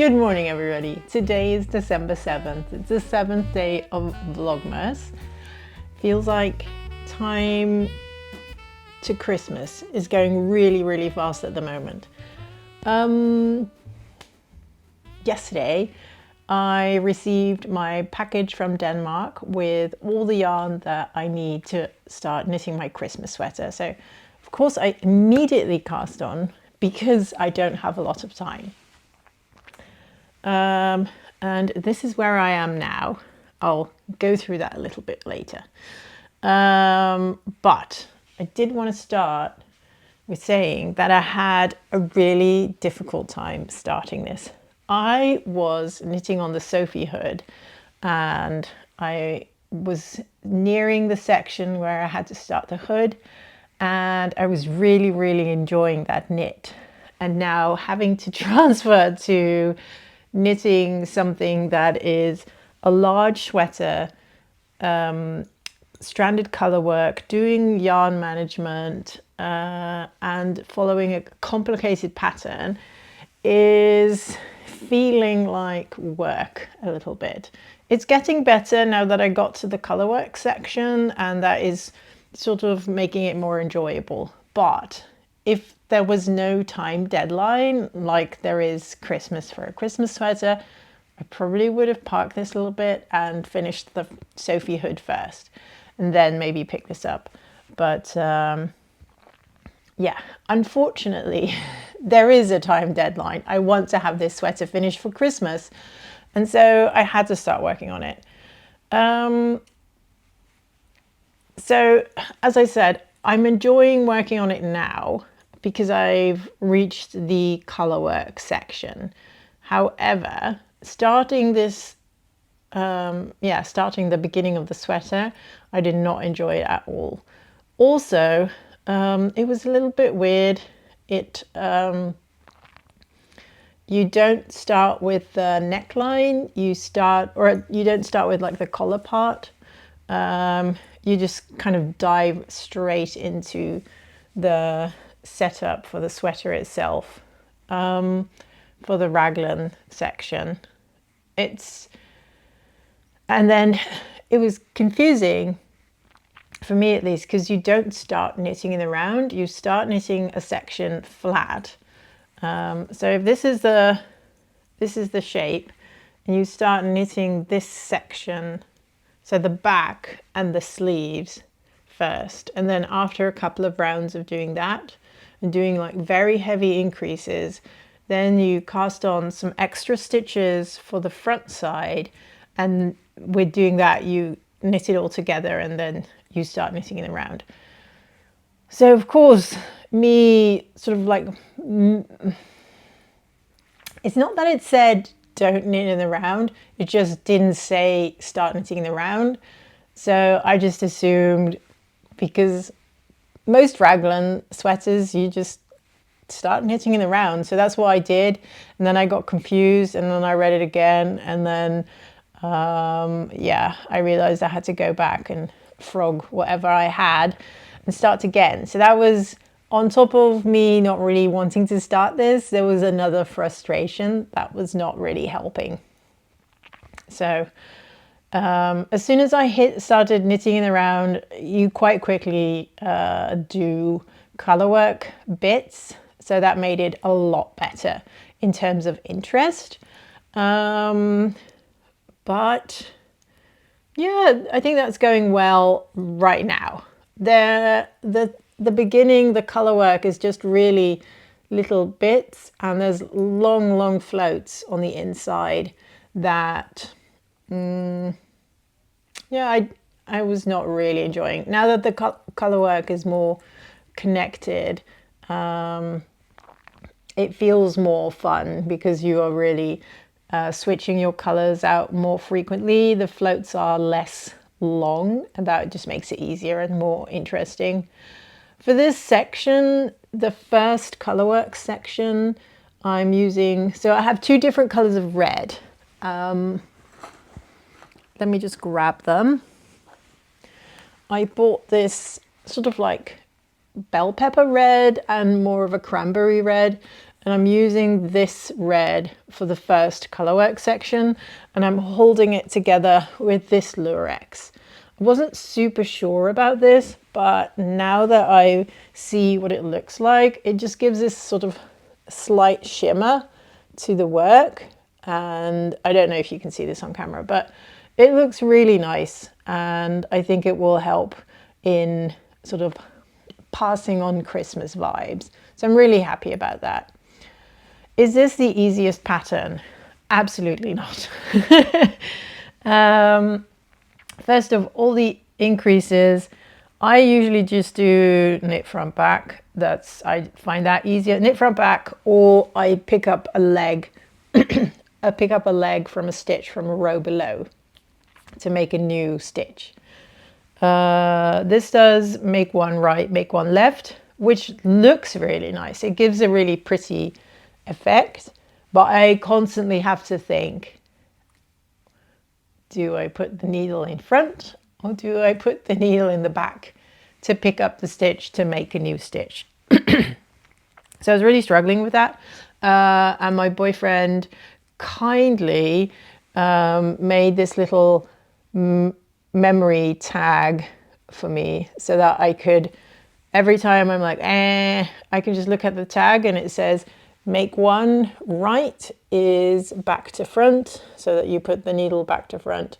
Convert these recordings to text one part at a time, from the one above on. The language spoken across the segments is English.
Good morning, everybody. Today is December 7th. It's the 7th day of Vlogmas. Feels like time to Christmas is going really fast at the moment. Yesterday, I received my package from Denmark with all the yarn that I need to start knitting my Christmas sweater. So, of course, I immediately cast on because I don't have a lot of time. And this is where I am now. I'll go through that a little bit later. But I did want to start with saying that I had a really difficult time starting this. I was knitting on the Sophie hood and I was nearing the section where I had to start the hood, and I was really enjoying that knit. And now having to transfer to knitting something that is a large sweater, stranded color work, doing yarn management, and following a complicated pattern is feeling like work a little bit. It's getting better now that I got to the color work section, and that is sort of making it more enjoyable. But if there was no time deadline, like there is Christmas for a Christmas sweater, I probably would have parked this a little bit and finished the Sophie hood first, and then maybe pick this up. But yeah, unfortunately, there is a time deadline. I want to have this sweater finished for Christmas, and so I had to start working on it. So, as I said, I'm enjoying working on it now because I've reached the color work section. However, starting this, starting the beginning of the sweater, I did not enjoy it at all. Also, it was a little bit weird. You don't start with the neckline, you don't start with like the collar part. You just kind of dive straight into the setup for the sweater itself, for the raglan section. And then it was confusing for me, at least, because you don't start knitting in the round, you start knitting a section flat. So if this is the shape, and you start knitting this section, so the back and the sleeves first, and then after a couple of rounds of doing that and doing like very heavy increases, then you cast on some extra stitches for the front side, and with doing that you knit it all together, and then you start knitting it around. So of course, me sort of like, it's not that it said don't knit in the round, it just didn't say start knitting in the round. So I just assumed, because most raglan sweaters you just start knitting in the round, so that's what I did. And then I got confused, and then I read it again, and then I realized I had to go back and frog whatever I had and start again. So that was on top of me not really wanting to start this. There was another frustration that was not really helping. So as soon as I started knitting in the round, you quite quickly do color work bits, so that made it a lot better in terms of interest. But yeah, I think that's going well right now. The beginning, the color work is just really little bits, and there's long floats on the inside that I was not really enjoying. Now that the color work is more connected, it feels more fun because you are really switching your colors out more frequently. The floats are less long, and that just makes it easier and more interesting. For this section, the first color work section, I'm using, so I have two different colors of red. Let me just grab them. I bought this sort of like bell pepper red and more of a cranberry red. and I'm using this red for the first colorwork section, and I'm holding it together with this Lurex. I wasn't super sure about this, but now that I see what it looks like, it just gives this sort of slight shimmer to the work. And I don't know if you can see this on camera, but it looks really nice, and I think it will help in sort of passing on Christmas vibes. So I'm really happy about that. Is this the easiest pattern? Absolutely not. First of all the increases, I usually just do knit front back. I find that easier. Knit front back, or I pick up a leg. I pick up a leg from a stitch from a row below to make a new stitch. This does make one right, make one left, which looks really nice. It gives a really pretty effect, but I constantly have to think, do I put the needle in front or do I put the needle in the back to pick up the stitch to make a new stitch? So I was really struggling with that, and my boyfriend kindly made this little memory tag for me so that I could, every time I'm like, I can just look at the tag and it says, make one right is back to front, so that you put the needle back to front,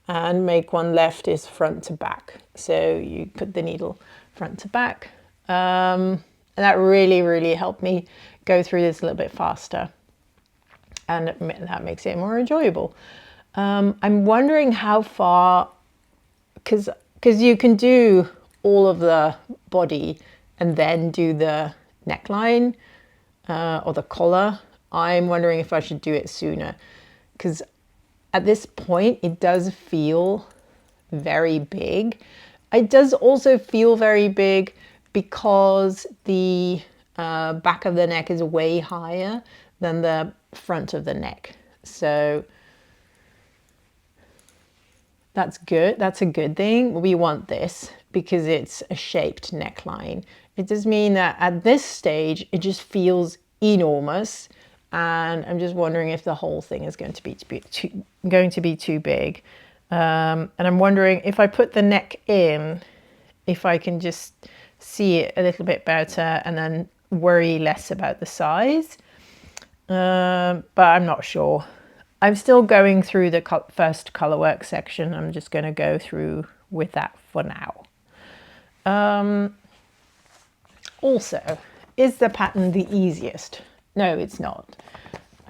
and make one left is front to back, so you put the needle front to back. And that really helped me go through this a little bit faster, and that makes it more enjoyable. I'm wondering how far, because you can do all of the body and then do the neckline or the collar. I'm wondering if I should do it sooner, because at this point it does feel very big. It does also feel very big because the back of the neck is way higher than the front of the neck. So that's good. That's a good thing. We want this because it's a shaped neckline. It does mean that at this stage, it just feels enormous. And I'm just wondering if the whole thing is going to be too big. And I'm wondering if I put the neck in, if I can just see it a little bit better and then worry less about the size. But I'm not sure. I'm still going through the first colorwork section. I'm just going to go through with that for now. Also, is the pattern the easiest? No, it's not.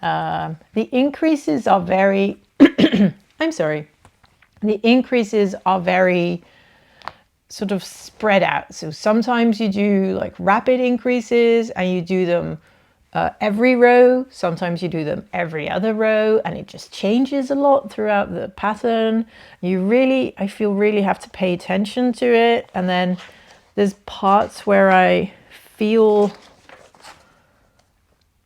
The increases are very, I'm sorry. The increases are very sort of spread out. So sometimes you do like rapid increases and you do them every row. Sometimes you do them every other row, and it just changes a lot throughout the pattern. I feel really have to pay attention to it. And then there's parts where I feel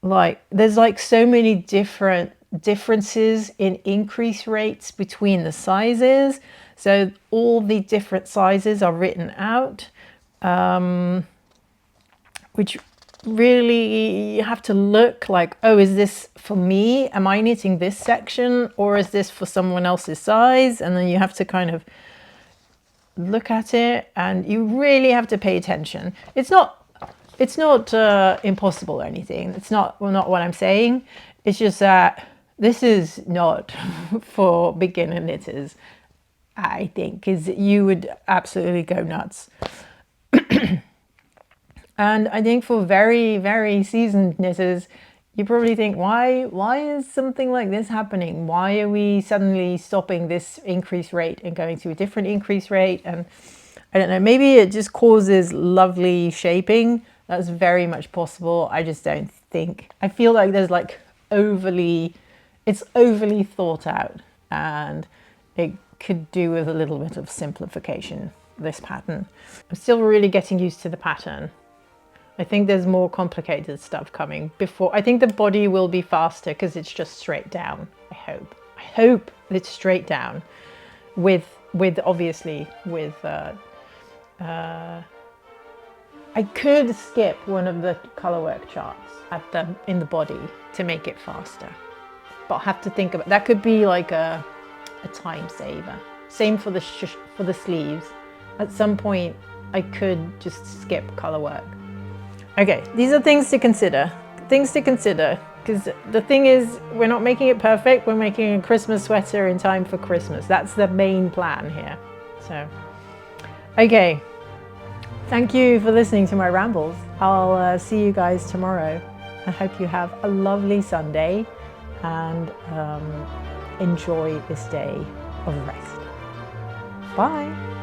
like there's like so many differences in increase rates between the sizes. So all the different sizes are written out, which really you have to look like, oh, is this for me? Am I knitting this section, or is this for someone else's size? And then you have to kind of look at it, and you really have to pay attention. It's not impossible or anything. It's not what I'm saying. It's just that this is not for beginner knitters, I think, because you would absolutely go nuts. And I think for very, very seasoned knitters, you probably think, why is something like this happening? Why are we suddenly stopping this increase rate and going to a different increase rate? And I don't know, maybe it just causes lovely shaping. That's very much possible. I just don't think, I feel like there's like it's overly thought out, and it could do with a little bit of simplification, this pattern. I'm still really getting used to the pattern. I think there's more complicated stuff coming before. I think the body will be faster because it's just straight down. I hope it's straight down with obviously with a I could skip one of the colorwork charts in the body to make it faster, but I'll have to think about that. Could be like a time saver. Same for the sleeves. At some point I could just skip colorwork. Okay, these are things to consider. Things to consider, because the thing is, we're not making it perfect. We're making a Christmas sweater in time for Christmas. That's the main plan here. So, okay. Thank you for listening to my rambles. I'll see you guys tomorrow. I hope you have a lovely Sunday and enjoy this day of rest. Bye.